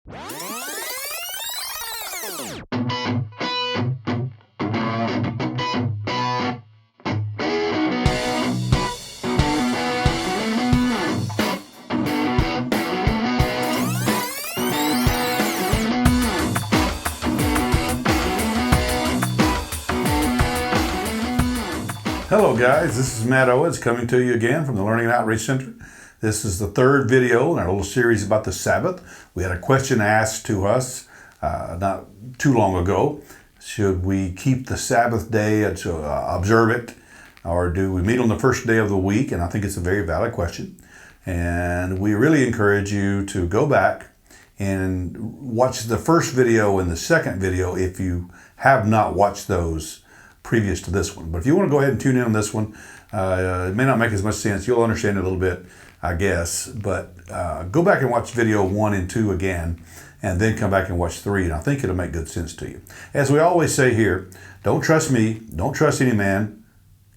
Hello guys, this is Matt Owens coming to you again from the Learning and Outreach Center. This is the third video in our little series about the Sabbath. We had a question asked to us not too long ago. Should we keep the Sabbath day to observe it, or do we meet on the first day of the week? And I think it's a very valid question. And we really encourage you to go back and watch the first video and the second video if you have not watched those previous to this one. But if you want to go ahead and tune in on this one, it may not make as much sense. You'll understand it a little bit, I guess. But go back and watch video 1 and 2 again, and then come back and watch 3, and I think it'll make good sense to you. As we always say here, don't trust me, don't trust any man.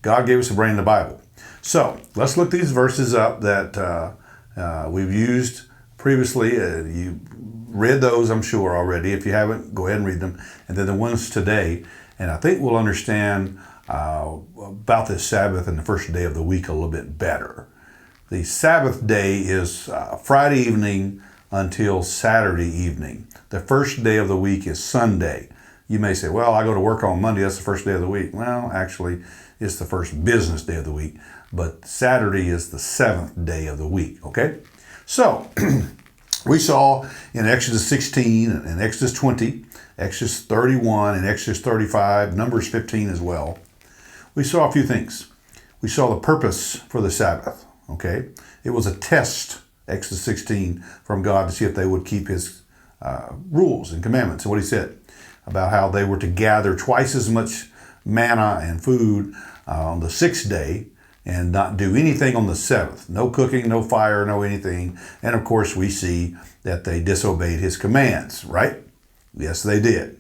God gave us a brain in the Bible. So let's look these verses up that we've used previously. You read those, I'm sure, already. If you haven't, go ahead and read them. And then the ones today. And I think we'll understand about this Sabbath and the first day of the week a little bit better. The Sabbath day is Friday evening until Saturday evening. The first day of the week is Sunday. You may say, well, I go to work on Monday, that's the first day of the week. Well, actually, it's the first business day of the week. But Saturday is the 7th day of the week, okay? So, we saw in Exodus 16 and Exodus 20, Exodus 31 and Exodus 35, Numbers 15 as well. We saw a few things. We saw the purpose for the Sabbath, okay? It was a test, Exodus 16, from God to see if they would keep his rules and commandments. And what he said about how they were to gather twice as much manna and food on the 6th day and not do anything on the 7th. No cooking, no fire, no anything. And of course, we see that they disobeyed his commands, right? Yes, they did.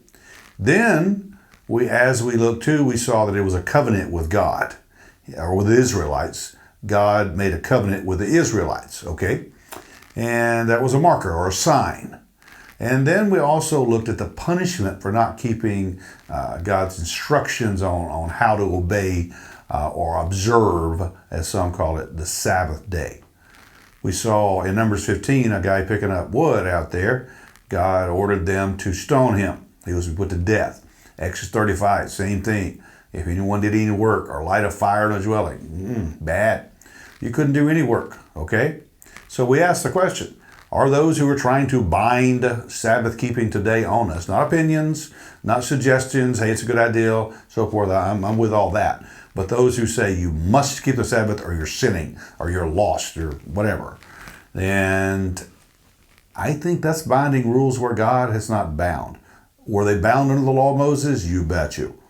Then, as we looked too, we saw that it was a covenant with God, or with the Israelites. God made a covenant with the Israelites, okay? And that was a marker or a sign. And then we also looked at the punishment for not keeping God's instructions on how to obey or observe, as some call it, the Sabbath day. We saw in Numbers 15 a guy picking up wood out there. God ordered them to stone him. He was put to death. Exodus 35, same thing. If anyone did any work or light a fire in a dwelling, bad. You couldn't do any work, okay? So we asked the question, are those who are trying to bind Sabbath keeping today on us, not opinions, not suggestions, hey, it's a good idea, so forth, I'm with all that. But those who say you must keep the Sabbath or you're sinning or you're lost or whatever. And I think that's binding rules where God has not bound. Were they bound under the law of Moses? You bet you.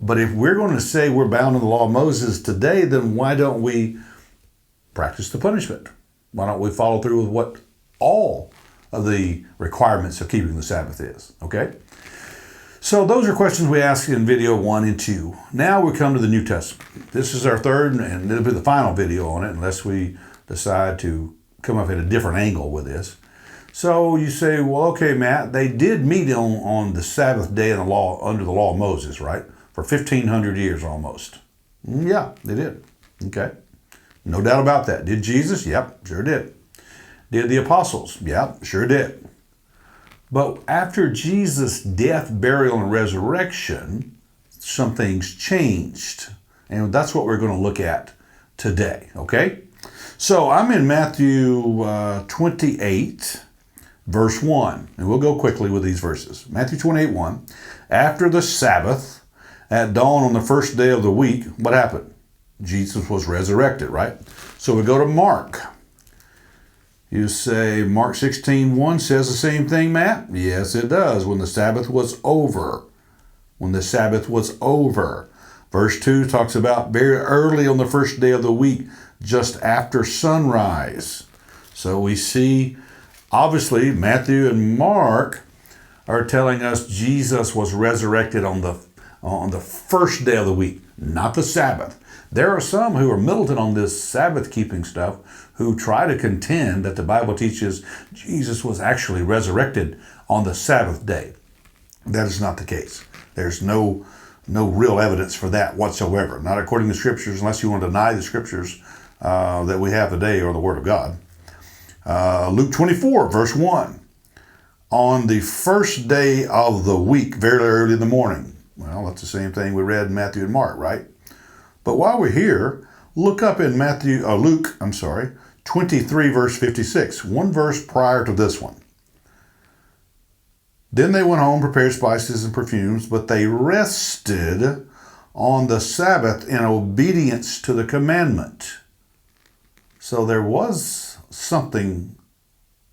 But if we're going to say we're bound under the law of Moses today, then why don't we practice the punishment? Why don't we follow through with what all of the requirements of keeping the Sabbath is? Okay? So those are questions we asked in video 1 and 2. Now we come to the New Testament. This is our third, and it'll be the final video on it, unless we decide to come up at a different angle with this. So you say, well, okay, Matt, they did meet on the Sabbath day in the law, under the law of Moses, right? For 1,500 years almost. Yeah, they did. Okay. No doubt about that. Did Jesus? Yep, sure did. Did the apostles? Yep, sure did. But after Jesus' death, burial, and resurrection, some things changed. And that's what we're going to look at today, okay? So I'm in Matthew 28, verse 1, and we'll go quickly with these verses. Matthew 28:1. After the Sabbath, at dawn on the first day of the week, what happened? Jesus was resurrected, right? So we go to Mark. You say Mark 16:1 says the same thing, Matt? Yes, it does. When the Sabbath was over. When the Sabbath was over. Verse 2 talks about very early on the first day of the week, just after sunrise. So we see, obviously, Matthew and Mark are telling us Jesus was resurrected on the first day of the week, not the Sabbath. There are some who are militant on this Sabbath keeping stuff who try to contend that the Bible teaches Jesus was actually resurrected on the Sabbath day. That is not the case. There's no real evidence for that whatsoever, not according to Scriptures, unless you want to deny the Scriptures that we have today or the Word of God. Luke 24, verse 1. On the first day of the week, very early in the morning. Well, that's the same thing we read in Matthew and Mark, right? But while we're here, look up in Luke 23, verse 56, one verse prior to this one. Then they went home, prepared spices and perfumes, but they rested on the Sabbath in obedience to the commandment. So there was something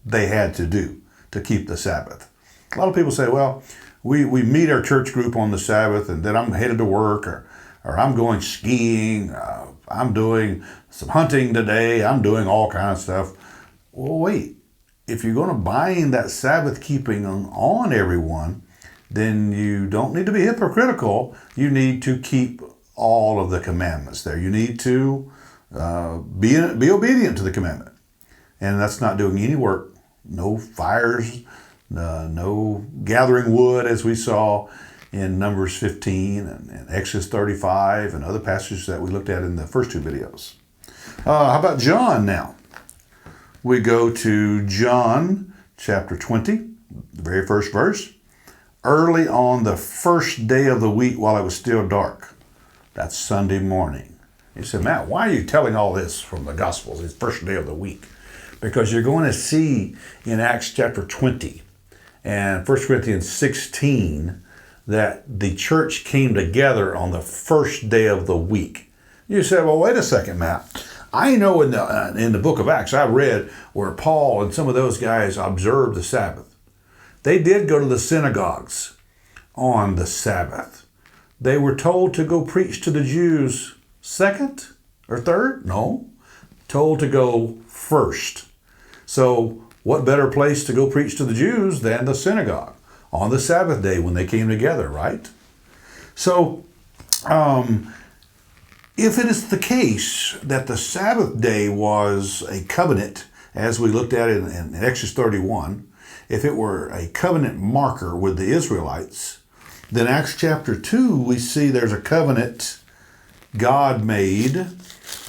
they had to do to keep the Sabbath. A lot of people say, well, we meet our church group on the Sabbath and then I'm headed to work or I'm going skiing, I'm doing some hunting today, I'm doing all kinds of stuff. Well, wait, if you're going to bind that Sabbath keeping on everyone, then you don't need to be hypocritical. You need to keep all of the commandments there. You need to be obedient to the commandment. And that's not doing any work. No fires, no gathering wood, as we saw in Numbers 15 and Exodus 35 and other passages that we looked at in the first two videos. How about John now? We go to John chapter 20, the very first verse. Early on the first day of the week while it was still dark. That's Sunday morning. You said, Matt, why are you telling all this from the Gospels, it's first day of the week? Because you're going to see in Acts chapter 20 and 1 Corinthians 16 that the church came together on the first day of the week. You say, well, wait a second, Matt. I know in the book of Acts, I read where Paul and some of those guys observed the Sabbath. They did go to the synagogues on the Sabbath. They were told to go preach to the Jews second or third? No, told to go first. So what better place to go preach to the Jews than the synagogue on the Sabbath day when they came together, right? So if it is the case that the Sabbath day was a covenant, as we looked at it in Exodus 31, if it were a covenant marker with the Israelites, then Acts chapter 2, we see there's a covenant God made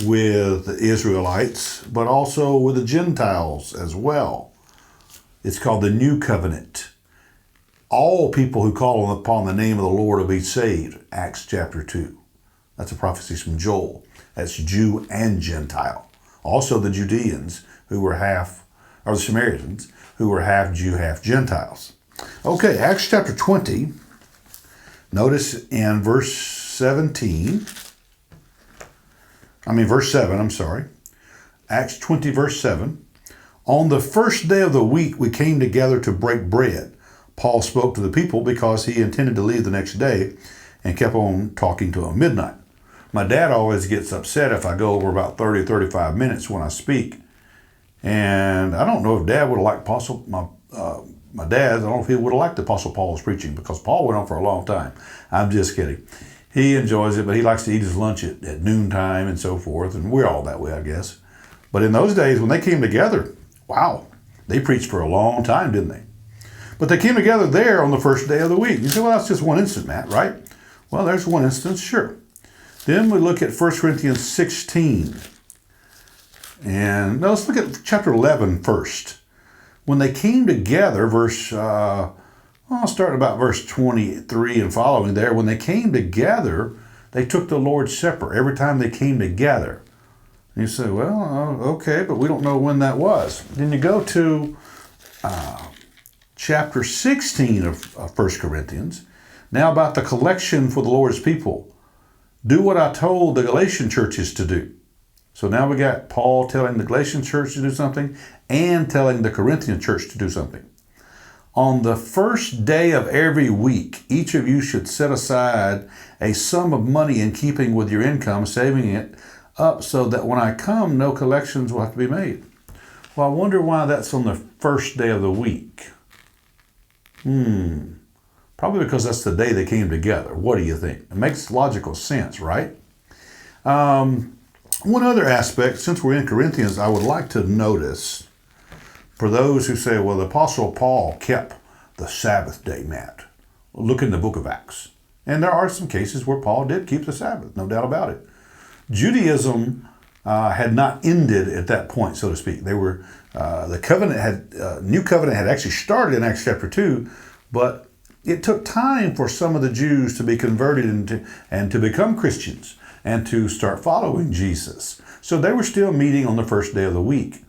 with the Israelites, but also with the Gentiles as well. It's called the New Covenant. All people who call upon the name of the Lord will be saved, Acts chapter 2. That's a prophecy from Joel. That's Jew and Gentile. Also the Judeans, who were the Samaritans, who were half Jew, half Gentiles. Okay, Acts chapter 20. Notice in verse 7, Acts 20, verse 7. On the first day of the week, we came together to break bread. Paul spoke to the people because he intended to leave the next day and kept on talking to them midnight. My dad always gets upset if I go over about 30, 35 minutes when I speak. And I don't know if Dad would have liked my dad, I don't know if he would have liked the Apostle Paul's preaching because Paul went on for a long time. I'm just kidding. He enjoys it, but he likes to eat his lunch at noontime and so forth. And we're all that way, I guess. But in those days when they came together, wow, they preached for a long time, didn't they? But they came together there on the first day of the week. You say, well, that's just one instance, Matt, right? Well, there's one instance, sure. Then we look at 1 Corinthians 16. And now let's look at chapter 11 first. When they came together, I'll start about verse 23 and following there. When they came together, they took the Lord's Supper every time they came together. And you say, well, okay, but we don't know when that was. Then you go to chapter 16 of 1 Corinthians. Now about the collection for the Lord's people. Do what I told the Galatian churches to do. So now we got Paul telling the Galatian church to do something and telling the Corinthian church to do something. On the first day of every week, each of you should set aside a sum of money in keeping with your income, saving it up so that when I come, no collections will have to be made. Well, I wonder why that's on the first day of the week. Probably because that's the day they came together. What do you think? It makes logical sense, right? One other aspect, since we're in Corinthians, I would like to notice, for those who say, well, the Apostle Paul kept the Sabbath day, Matt. Look in the book of Acts. And there are some cases where Paul did keep the Sabbath, no doubt about it. Judaism had not ended at that point, so to speak. They were the covenant had new covenant had actually started in Acts chapter 2, but it took time for some of the Jews to be converted and to become Christians and to start following Jesus. So they were still meeting on the first day of the week.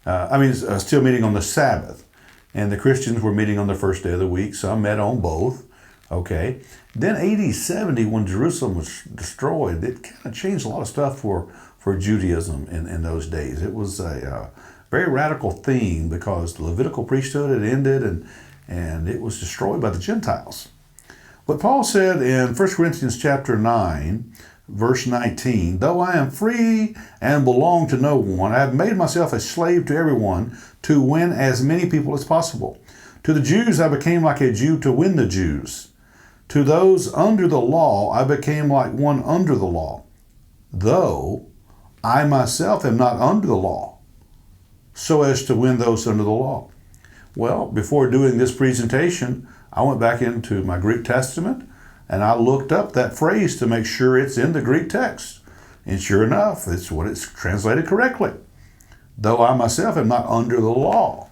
Still meeting on the Sabbath. And the Christians were meeting on the first day of the week. Some met on both. Okay. Then AD 70, when Jerusalem was destroyed, it kind of changed a lot of stuff for Judaism in those days. It was a very radical thing because the Levitical priesthood had ended and it was destroyed by the Gentiles. But Paul said in 1 Corinthians chapter 9, verse 19, though I am free and belong to no one, I have made myself a slave to everyone to win as many people as possible. To the Jews I became like a Jew to win the Jews. To those under the law I became like one under the law, though I myself am not under the law, so as to win those under the law. Well, before doing this presentation, I went back into my Greek Testament and I looked up that phrase to make sure it's in the Greek text. And sure enough, it's what it's translated correctly. Though I myself am not under the law.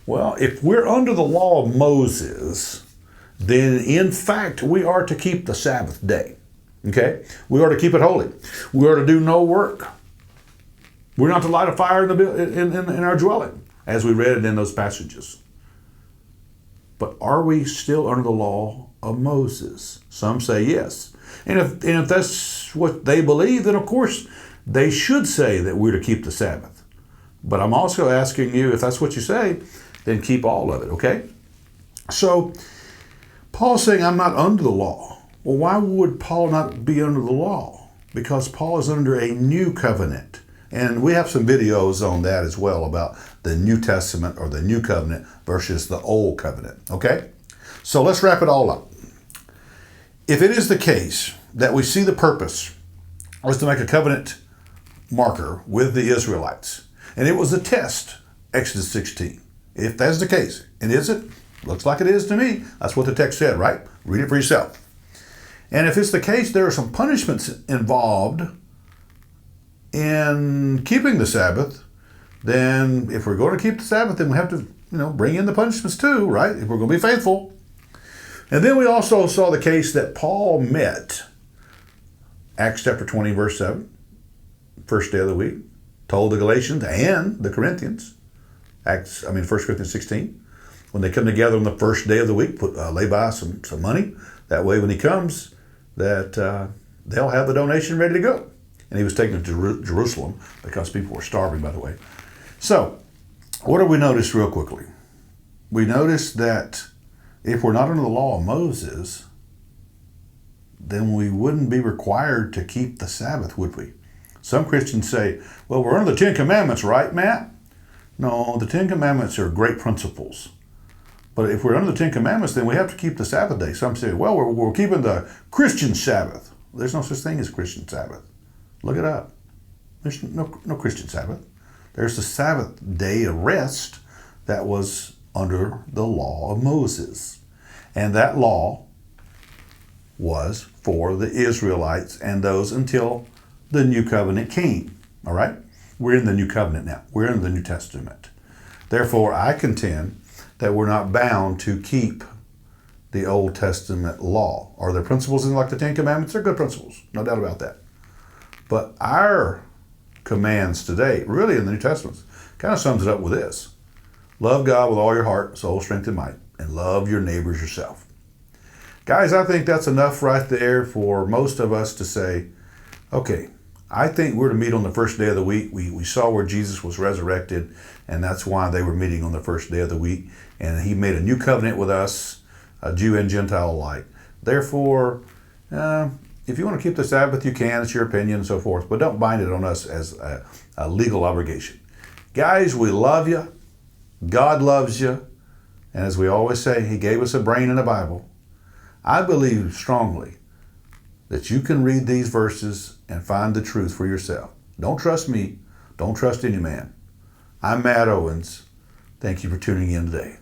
Well, if we're under the law of Moses, then in fact we are to keep the Sabbath day. Okay? We are to keep it holy. We are to do no work. We're not to light a fire in our dwelling, as we read it in those passages. But are we still under the law of Moses? Some say yes. And if that's what they believe, then of course they should say that we're to keep the Sabbath. But I'm also asking you, if that's what you say, then keep all of it, okay? So Paul's saying, I'm not under the law. Well, why would Paul not be under the law? Because Paul is under a new covenant. And we have some videos on that as well about the New Testament or the New Covenant versus the Old Covenant, okay? So let's wrap it all up. If it is the case that we see the purpose was to make a covenant marker with the Israelites, and it was a test, Exodus 16. If that's the case, and is it? Looks like it is to me. That's what the text said, right? Read it for yourself. And if it's the case, there are some punishments involved in keeping the Sabbath, then if we're going to keep the Sabbath, then we have to, bring in the punishments too, right? If we're going to be faithful. And then we also saw the case that Paul met, Acts chapter 20, verse 7, first day of the week, told the Galatians and the Corinthians, 1 Corinthians 16, when they come together on the first day of the week, lay by some money. That way when he comes, that they'll have the donation ready to go. And he was taken to Jerusalem because people were starving, by the way. So, what do we notice real quickly? We notice that if we're not under the law of Moses, then we wouldn't be required to keep the Sabbath, would we? Some Christians say, well, we're under the Ten Commandments, right, Matt? No, the Ten Commandments are great principles. But if we're under the Ten Commandments, then we have to keep the Sabbath day. Some say, well, we're keeping the Christian Sabbath. There's no such thing as Christian Sabbath. Look it up. There's no Christian Sabbath. There's the Sabbath day of rest that was under the law of Moses. And that law was for the Israelites and those until the New Covenant came. All right? We're in the New Covenant now. We're in the New Testament. Therefore, I contend that we're not bound to keep the Old Testament law. Are there principles in like the Ten Commandments? They're good principles. No doubt about that. But our commands today, really in the New Testament, kind of sums it up with this. Love God with all your heart, soul, strength, and might, and love your neighbors yourself. Guys, I think that's enough right there for most of us to say, okay, I think we're to meet on the first day of the week. We saw where Jesus was resurrected, and that's why they were meeting on the first day of the week. And he made a new covenant with us, Jew and Gentile alike. Therefore, if you want to keep the Sabbath, you can. It's your opinion and so forth. But don't bind it on us as a legal obligation. Guys, we love you. God loves you. And as we always say, he gave us a brain and a Bible. I believe strongly that you can read these verses and find the truth for yourself. Don't trust me. Don't trust any man. I'm Matt Owens. Thank you for tuning in today.